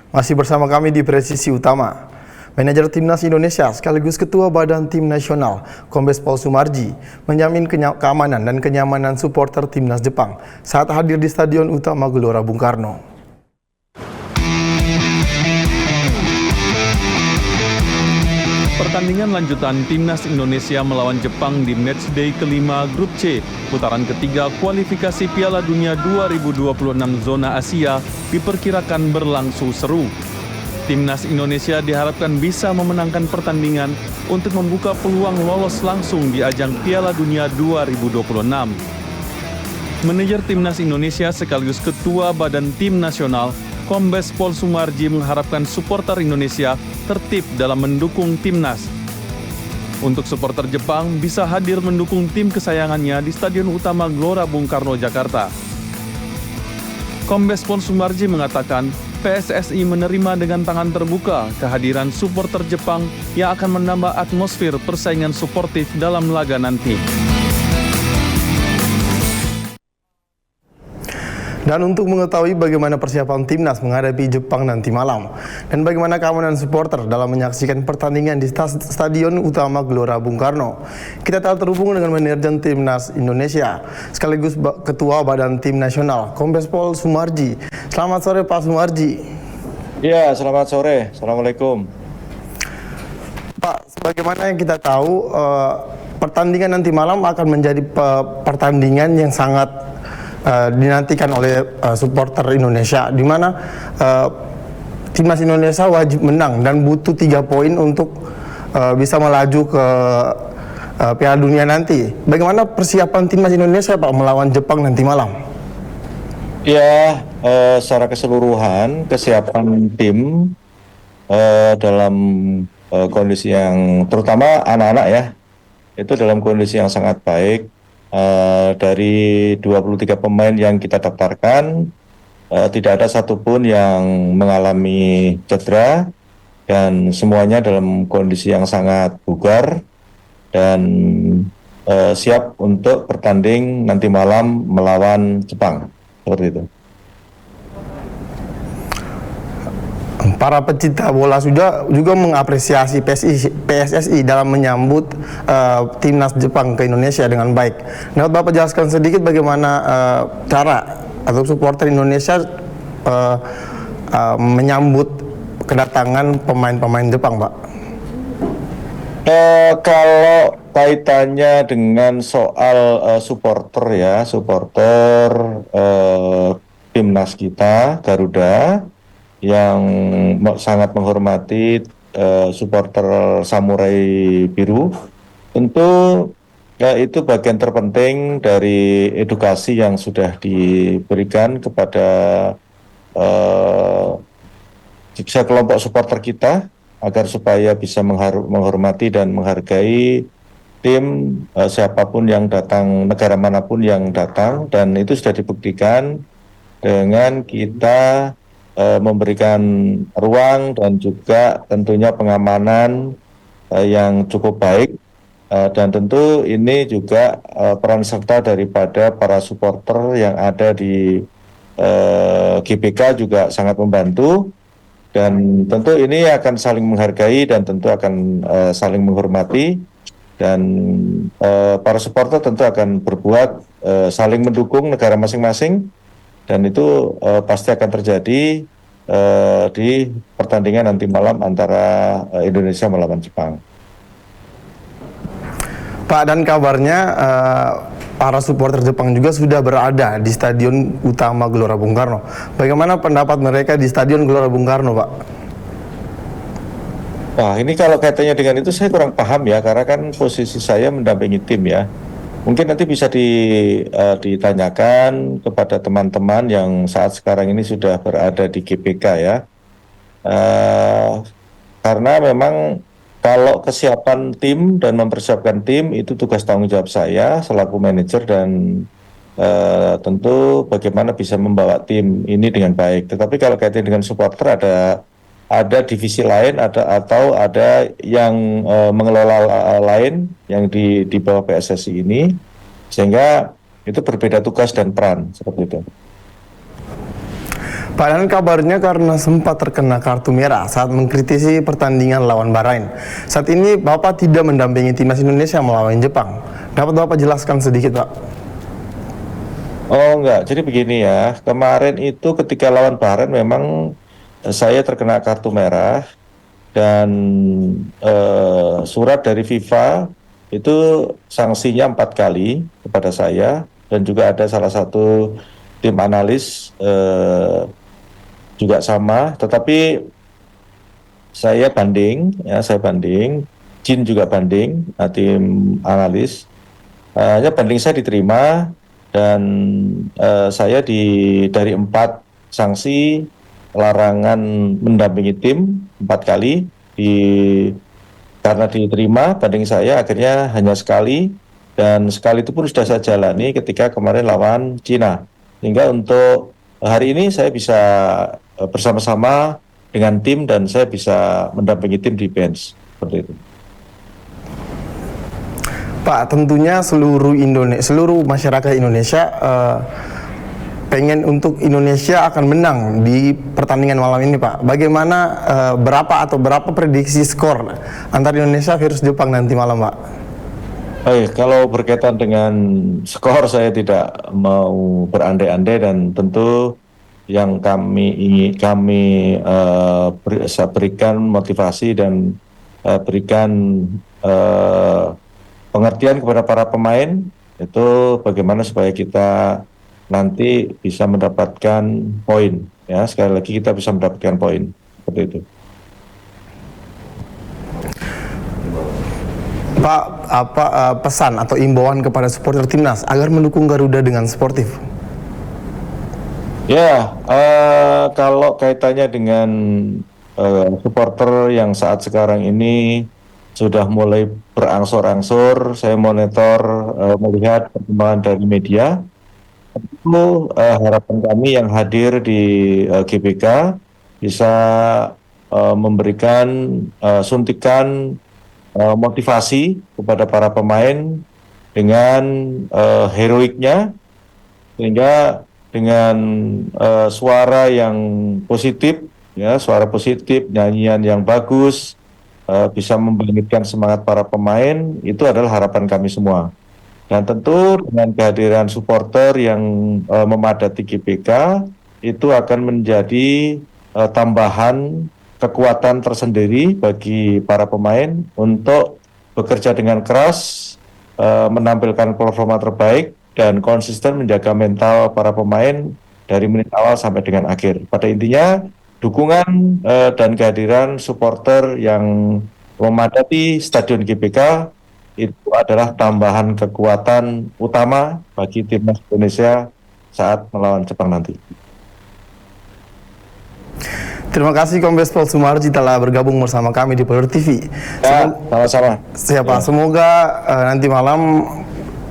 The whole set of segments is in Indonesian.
Masih bersama kami di Presisi Utama. Manajer Timnas Indonesia sekaligus Ketua Badan Tim Nasional, Kombes Pol Sumarji, menjamin keamanan dan kenyamanan supporter Timnas Jepang saat hadir di Stadion Utama Gelora Bung Karno. Pertandingan lanjutan Timnas Indonesia melawan Jepang di matchday kelima Grup C, putaran ketiga kualifikasi Piala Dunia 2026 zona Asia diperkirakan berlangsung seru. Timnas Indonesia diharapkan bisa memenangkan pertandingan untuk membuka peluang lolos langsung di ajang Piala Dunia 2026. Manajer Timnas Indonesia sekaligus Ketua Badan Tim Nasional, Kombes Pol Sumarji mengharapkan supporter Indonesia tertib dalam mendukung Timnas. Untuk supporter Jepang bisa hadir mendukung tim kesayangannya di Stadion Utama Gelora Bung Karno, Jakarta. Kombes Pol Sumarji mengatakan PSSI menerima dengan tangan terbuka kehadiran supporter Jepang yang akan menambah atmosfer persaingan suportif dalam laga nanti. Dan untuk mengetahui bagaimana persiapan Timnas menghadapi Jepang nanti malam dan bagaimana keamanan supporter dalam menyaksikan pertandingan di Stadion Utama Gelora Bung Karno, kita telah terhubung dengan manajer Timnas Indonesia sekaligus Ketua Badan Tim Nasional, Kombes Pol Sumarji. Selamat sore Pak Sumarji. Ya, selamat sore. Assalamualaikum. Pak, sebagaimana yang kita tahu, pertandingan nanti malam akan menjadi pertandingan yang sangat dinantikan oleh supporter Indonesia, di mana Timnas Indonesia wajib menang dan butuh 3 poin untuk bisa melaju ke Piala Dunia nanti. Bagaimana persiapan Timnas Indonesia Pak melawan Jepang nanti malam? Ya, secara keseluruhan kesiapan tim dalam kondisi yang terutama anak-anak ya, itu dalam kondisi yang sangat baik. Dari 23 pemain yang kita daftarkan, tidak ada satupun yang mengalami cedera dan semuanya dalam kondisi yang sangat bugar dan siap untuk bertanding nanti malam melawan Jepang, seperti itu. Para pecinta bola juga mengapresiasi PSSI dalam menyambut Timnas Jepang ke Indonesia dengan baik. Dapat Bapak jelaskan sedikit bagaimana cara atau supporter Indonesia menyambut kedatangan pemain-pemain Jepang, Pak? Kalau kaitannya dengan soal supporter Timnas kita, Garuda, yang sangat menghormati supporter Samurai Biru, tentu ya itu bagian terpenting dari edukasi yang sudah diberikan kepada kelompok supporter kita agar supaya bisa menghormati dan menghargai tim siapapun yang datang, negara manapun yang datang, dan itu sudah dibuktikan dengan kita memberikan ruang dan juga tentunya pengamanan yang cukup baik, dan tentu ini juga peran serta daripada para supporter yang ada di GBK juga sangat membantu, dan tentu ini akan saling menghargai dan tentu akan saling menghormati, dan para supporter tentu akan berbuat saling mendukung negara masing-masing. Dan itu pasti akan terjadi di pertandingan nanti malam antara Indonesia melawan Jepang. Pak, dan kabarnya para supporter Jepang juga sudah berada di Stadion Utama Gelora Bung Karno. Bagaimana pendapat mereka di Stadion Gelora Bung Karno, Pak? Wah, ini kalau kaitannya dengan itu saya kurang paham ya, karena kan posisi saya mendampingi tim ya. Mungkin nanti bisa ditanyakan kepada teman-teman yang saat sekarang ini sudah berada di GBK ya. Karena memang kalau kesiapan tim dan mempersiapkan tim itu tugas tanggung jawab saya selaku manajer, dan tentu bagaimana bisa membawa tim ini dengan baik. Tetapi kalau kaitan dengan supporter ada divisi lain, atau ada yang mengelola lain yang di bawah PSSI ini, sehingga itu berbeda tugas dan peran seperti itu. Pak, dan kabarnya karena sempat terkena kartu merah saat mengkritisi pertandingan lawan Bahrain. Saat ini Bapak tidak mendampingi timnas Indonesia melawan Jepang. Dapat Bapak jelaskan sedikit, Pak? Oh enggak, jadi begini ya, kemarin itu ketika lawan Bahrain memang saya terkena kartu merah dan surat dari FIFA itu sanksinya 4 kali kepada saya, dan juga ada salah satu tim analis juga sama, tetapi saya banding, Jin juga banding, tim analis, hanya banding saya diterima, dan saya dari 4 sanksi larangan mendampingi tim 4 kali, karena diterima banding saya akhirnya hanya sekali, dan sekali itu pun sudah saya jalani ketika kemarin lawan Cina. Sehingga untuk hari ini saya bisa bersama-sama dengan tim dan saya bisa mendampingi tim di bench, seperti itu. Pak, tentunya seluruh masyarakat Indonesia pengen untuk Indonesia akan menang di pertandingan malam ini, Pak. Bagaimana berapa prediksi skor antara Indonesia versus Jepang nanti malam, Pak? Baik, kalau berkaitan dengan skor saya tidak mau berandai-andai, dan tentu yang saya berikan motivasi dan berikan pengertian kepada para pemain itu bagaimana supaya kita nanti bisa mendapatkan poin, ya, sekali lagi kita bisa mendapatkan poin, seperti itu. Pak, pesan atau imbauan kepada supporter timnas agar mendukung Garuda dengan sportif? Ya, kalau kaitannya dengan supporter yang saat sekarang ini sudah mulai berangsur-angsur, saya monitor melihat perkembangan dari media. Itu harapan kami yang hadir di GBK bisa memberikan suntikan motivasi kepada para pemain dengan heroiknya, sehingga dengan suara yang positif, ya, suara positif, nyanyian yang bagus, bisa membangkitkan semangat para pemain. Itu adalah harapan kami semua. Dan tentu dengan kehadiran supporter yang memadati GBK itu akan menjadi tambahan kekuatan tersendiri bagi para pemain untuk bekerja dengan keras, menampilkan performa terbaik dan konsisten menjaga mental para pemain dari menit awal sampai dengan akhir. Pada intinya, dukungan dan kehadiran supporter yang memadati Stadion GBK itu adalah tambahan kekuatan utama bagi timnas Indonesia saat melawan Jepang nanti. Terima kasih Kombes Pol Sumarji telah bergabung bersama kami di Polri TV. Ya, sama-sama. Semoga nanti malam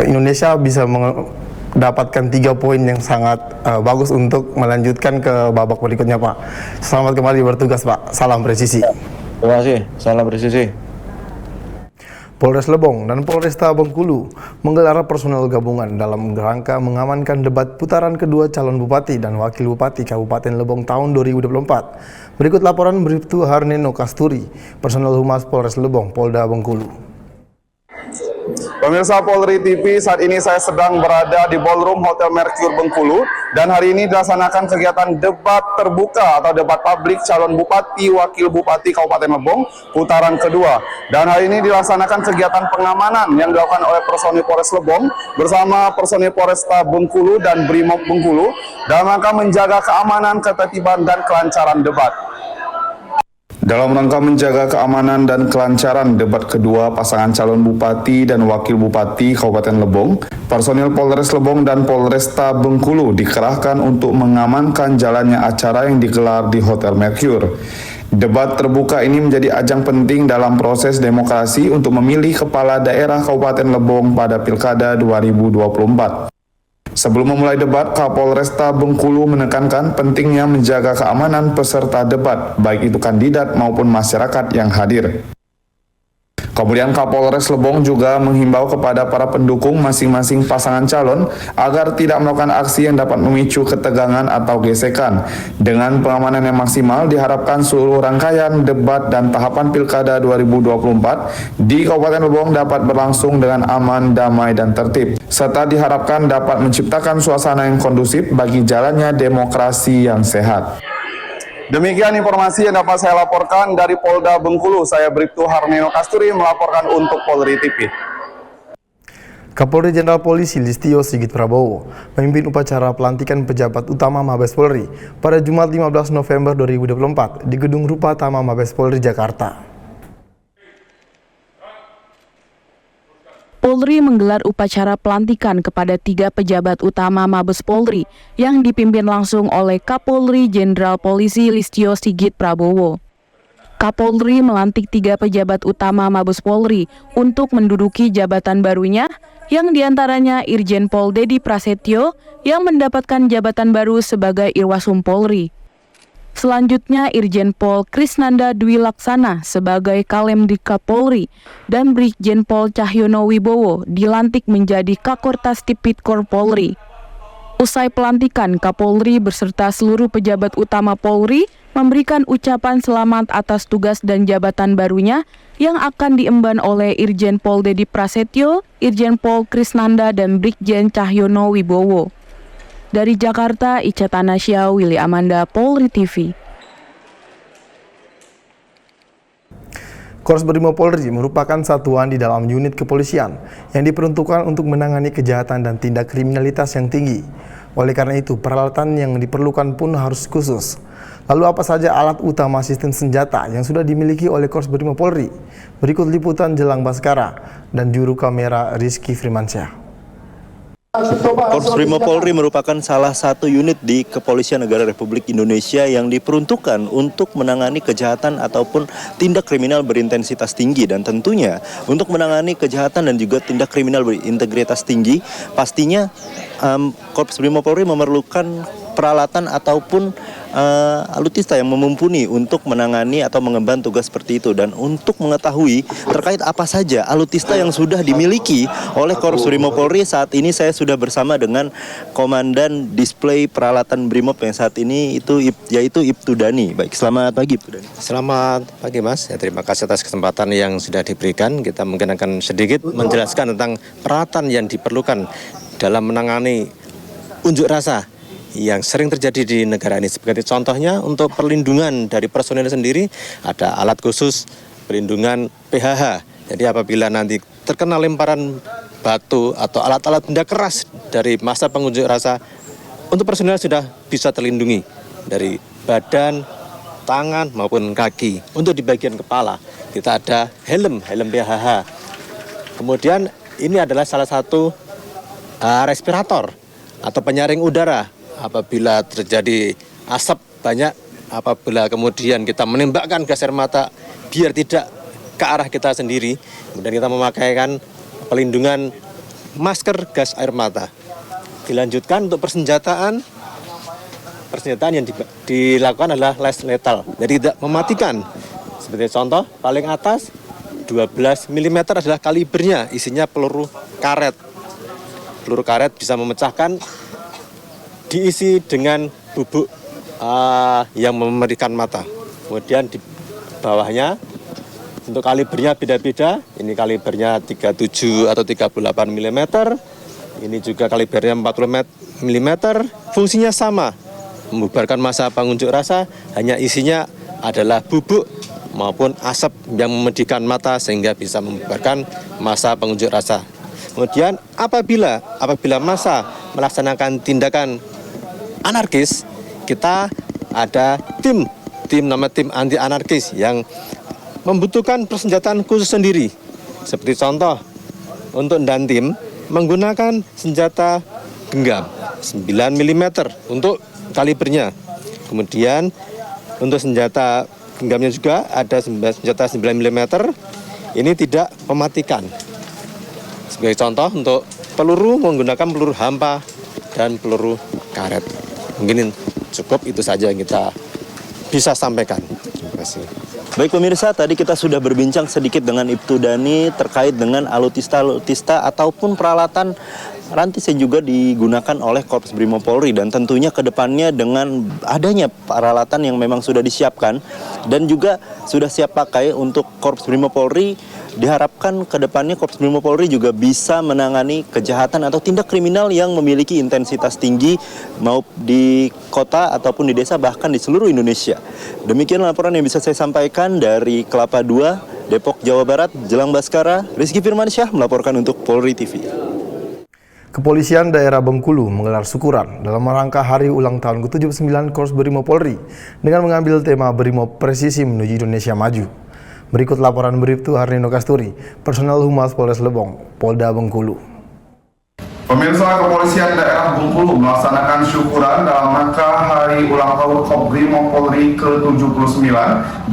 Indonesia bisa mendapatkan 3 poin yang sangat bagus untuk melanjutkan ke babak berikutnya, Pak. Selamat kembali bertugas, Pak. Salam presisi. Ya, terima kasih. Salam presisi. Polres Lebong dan Polresta Bengkulu menggelar personel gabungan dalam rangka mengamankan debat putaran kedua calon bupati dan wakil bupati Kabupaten Lebong tahun 2024. Berikut laporan Bribtu Harneno Kasturi, personel Humas Polres Lebong, Polda Bengkulu. Pemirsa Polri TV, saat ini saya sedang berada di Ballroom Hotel Mercure Bengkulu, dan hari ini dilaksanakan kegiatan debat terbuka atau debat publik calon bupati wakil bupati Kabupaten Lebong putaran kedua. Dan hari ini dilaksanakan kegiatan pengamanan yang dilakukan oleh personil Polres Lebong bersama personil Polresta Bengkulu dan Brimob Bengkulu dalam rangka menjaga keamanan, ketertiban dan kelancaran debat. Dalam rangka menjaga keamanan dan kelancaran debat kedua pasangan calon bupati dan wakil bupati Kabupaten Lebong, personil Polres Lebong dan Polresta Bengkulu dikerahkan untuk mengamankan jalannya acara yang digelar di Hotel Mercure. Debat terbuka ini menjadi ajang penting dalam proses demokrasi untuk memilih kepala daerah Kabupaten Lebong pada Pilkada 2024. Sebelum memulai debat, Kapolresta Bengkulu menekankan pentingnya menjaga keamanan peserta debat, baik itu kandidat maupun masyarakat yang hadir. Kemudian Kapolres Lebong juga menghimbau kepada para pendukung masing-masing pasangan calon agar tidak melakukan aksi yang dapat memicu ketegangan atau gesekan. Dengan pengamanan yang maksimal, diharapkan seluruh rangkaian debat dan tahapan Pilkada 2024 di Kabupaten Lebong dapat berlangsung dengan aman, damai, dan tertib, serta diharapkan dapat menciptakan suasana yang kondusif bagi jalannya demokrasi yang sehat. Demikian informasi yang dapat saya laporkan dari Polda Bengkulu. Saya Bribtu Harnino Kasturi melaporkan untuk Polri TV. Kapolri Jenderal Polisi Listio Sigit Prabowo memimpin upacara pelantikan pejabat utama Mabes Polri pada Jumat 15 November 2024 di Gedung Rupa Tama Mabes Polri, Jakarta. Polri menggelar upacara pelantikan kepada 3 pejabat utama Mabes Polri yang dipimpin langsung oleh Kapolri Jenderal Polisi Listio Sigit Prabowo. Kapolri melantik 3 pejabat utama Mabes Polri untuk menduduki jabatan barunya, yang diantaranya Irjen Pol Dedi Prasetyo yang mendapatkan jabatan baru sebagai Irwasum Polri. Selanjutnya Irjen Pol Krisnanda Dwi Laksana sebagai Kalemdikap Polri dan Brigjen Pol Cahyono Wibowo dilantik menjadi Kakortas Tipikor Polri. Usai pelantikan, Kapolri beserta seluruh pejabat utama Polri memberikan ucapan selamat atas tugas dan jabatan barunya yang akan diemban oleh Irjen Pol Dedi Prasetyo, Irjen Pol Krisnanda, dan Brigjen Cahyono Wibowo. Dari Jakarta, Ica Tanasya, Willy Amanda, Polri TV. Korps Brimob Polri merupakan satuan di dalam unit kepolisian yang diperuntukkan untuk menangani kejahatan dan tindak kriminalitas yang tinggi. Oleh karena itu, peralatan yang diperlukan pun harus khusus. Lalu apa saja alat utama sistem senjata yang sudah dimiliki oleh Korps Brimob Polri? Berikut liputan Jelang Baskara dan juru kamera Rizky Firmansyah. Korps Brimob Polri merupakan salah satu unit di Kepolisian Negara Republik Indonesia yang diperuntukkan untuk menangani kejahatan ataupun tindak kriminal berintensitas tinggi, dan tentunya untuk menangani kejahatan dan juga tindak kriminal berintegritas tinggi pastinya Korps Brimob Polri memerlukan peralatan ataupun alutsista yang mumpuni untuk menangani atau mengemban tugas seperti itu. Dan untuk mengetahui terkait apa saja alutsista yang sudah dimiliki oleh Korps Brimob Polri, saat ini saya sudah bersama dengan Komandan Display Peralatan Brimob yang saat ini yaitu Ibtu Dani. Baik, selamat pagi Ibtu Dani. Selamat pagi Mas, terima kasih atas kesempatan yang sudah diberikan. Kita mungkin akan sedikit menjelaskan tentang peralatan yang diperlukan dalam menangani unjuk rasa yang sering terjadi di negara ini. Sebagai contohnya, untuk perlindungan dari personil sendiri ada alat khusus perlindungan PHH. Jadi apabila nanti terkena lemparan batu atau alat-alat benda keras dari massa pengunjuk rasa, untuk personil sudah bisa terlindungi dari badan, tangan maupun kaki. Untuk di bagian kepala kita ada helm PHH. Kemudian ini adalah salah satu respirator atau penyaring udara. Apabila terjadi asap banyak, apabila kemudian kita menembakkan gas air mata biar tidak ke arah kita sendiri, kemudian kita memakaikan pelindungan masker gas air mata. Dilanjutkan untuk persenjataan yang dilakukan adalah less lethal, jadi tidak mematikan. Seperti contoh, paling atas 12 mm adalah kalibernya, isinya peluru karet. Peluru karet bisa memecahkan, diisi dengan bubuk yang memerikan mata. Kemudian di bawahnya untuk kalibernya beda-beda. Ini kalibernya 37 atau 38 mm. Ini juga kalibernya 40 mm. Fungsinya sama, membubarkan massa pengunjuk rasa, hanya isinya adalah bubuk maupun asap yang memedihkan mata sehingga bisa membubarkan massa pengunjuk rasa. Kemudian apabila massa melaksanakan tindakan anarkis, kita ada tim anti anarkis yang membutuhkan persenjataan khusus sendiri. Seperti contoh, untuk Dantim menggunakan senjata genggam 9 mm untuk kalibernya. Kemudian untuk senjata genggamnya juga ada senjata 9 mm, ini tidak mematikan. Sebagai contoh, untuk peluru menggunakan peluru hampa dan peluru karet. Mungkin cukup itu saja yang kita bisa sampaikan. Terima kasih. Baik pemirsa, tadi kita sudah berbincang sedikit dengan Ibtu Dhani terkait dengan alutista ataupun peralatan rantis yang juga digunakan oleh Korps Brimob Polri, dan tentunya ke depannya dengan adanya peralatan yang memang sudah disiapkan dan juga sudah siap pakai untuk Korps Brimob Polri, diharapkan ke depannya Korps Brimob Polri juga bisa menangani kejahatan atau tindak kriminal yang memiliki intensitas tinggi mau di kota ataupun di desa, bahkan di seluruh Indonesia. Demikian laporan yang bisa saya sampaikan dari Kelapa II, Depok, Jawa Barat. Jelang Baskara, Rizky Firmansyah melaporkan untuk Polri TV. Kepolisian daerah Bengkulu menggelar syukuran dalam rangka hari ulang tahun ke-79 Korps Brimob Polri dengan mengambil tema Brimob Presisi Menuju Indonesia Maju. Berikut laporan Bribtu Harnino Kasturi, personel Humas Polres Lebong, Polda Bengkulu. Pemirsa, Kepolisian Daerah Bengkulu melaksanakan syukuran dalam rangka hari ulang tahun Korps Brimob Polri ke-79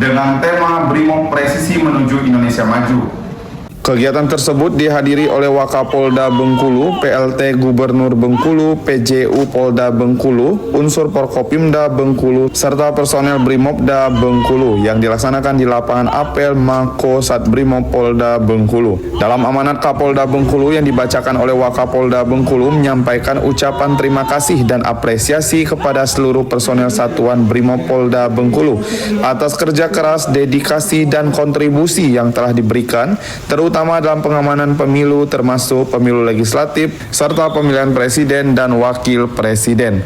dengan tema Brimob Presisi Menuju Indonesia Maju. Kegiatan tersebut dihadiri oleh Wakapolda Bengkulu, PLT Gubernur Bengkulu, PJU Polda Bengkulu, unsur Porkopimda Bengkulu, serta personel Brimobda Bengkulu yang dilaksanakan di lapangan apel Mako Sat Brimob Polda Bengkulu. Dalam amanat Kapolda Bengkulu yang dibacakan oleh Wakapolda Bengkulu menyampaikan ucapan terima kasih dan apresiasi kepada seluruh personel Satuan Brimob Polda Bengkulu atas kerja keras, dedikasi, dan kontribusi yang telah diberikan, terutama dalam pengamanan pemilu termasuk pemilu legislatif serta pemilihan presiden dan wakil presiden.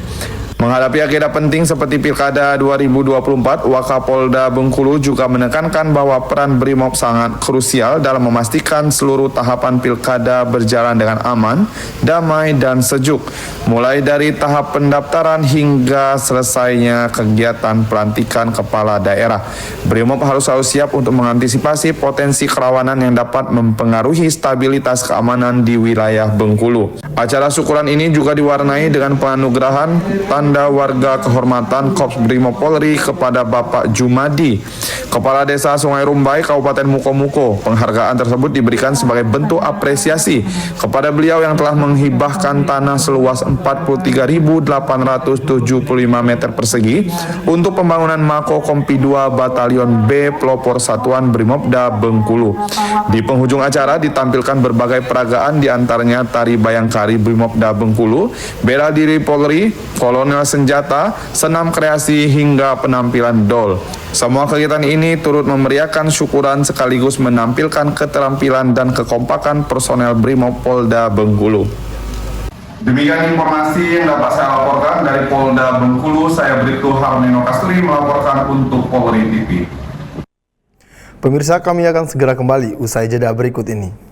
Menghadapi agenda penting seperti Pilkada 2024, Wakapolda Bengkulu juga menekankan bahwa peran Brimob sangat krusial dalam memastikan seluruh tahapan Pilkada berjalan dengan aman, damai, dan sejuk, mulai dari tahap pendaftaran hingga selesainya kegiatan pelantikan kepala daerah. Brimob harus selalu siap untuk mengantisipasi potensi kerawanan yang dapat mempengaruhi stabilitas keamanan di wilayah Bengkulu. Acara syukuran ini juga diwarnai dengan penganugerahan Tanda Warga Kehormatan Korps Brimob Polri kepada Bapak Jumadi, Kepala Desa Sungai Rumbai, Kabupaten Mukomuko. Penghargaan tersebut diberikan sebagai bentuk apresiasi kepada beliau yang telah menghibahkan tanah seluas 43.875 meter persegi untuk pembangunan Mako Kompi 2 Batalion B Pelopor Satuan Brimobda Bengkulu. Di penghujung acara ditampilkan berbagai peragaan, diantaranya tari bayangkari Brimobda Bengkulu, bela diri Polri, kolonel senjata, senam kreasi, hingga penampilan dol. Semua kegiatan ini turut memeriahkan syukuran sekaligus menampilkan keterampilan dan kekompakan personel Brimob Polda Bengkulu. Demikian informasi yang dapat saya laporkan dari Polda Bengkulu. Saya Bribtu Harnino Kasturi melaporkan untuk Polri TV. Pemirsa, kami akan segera kembali usai jeda berikut ini.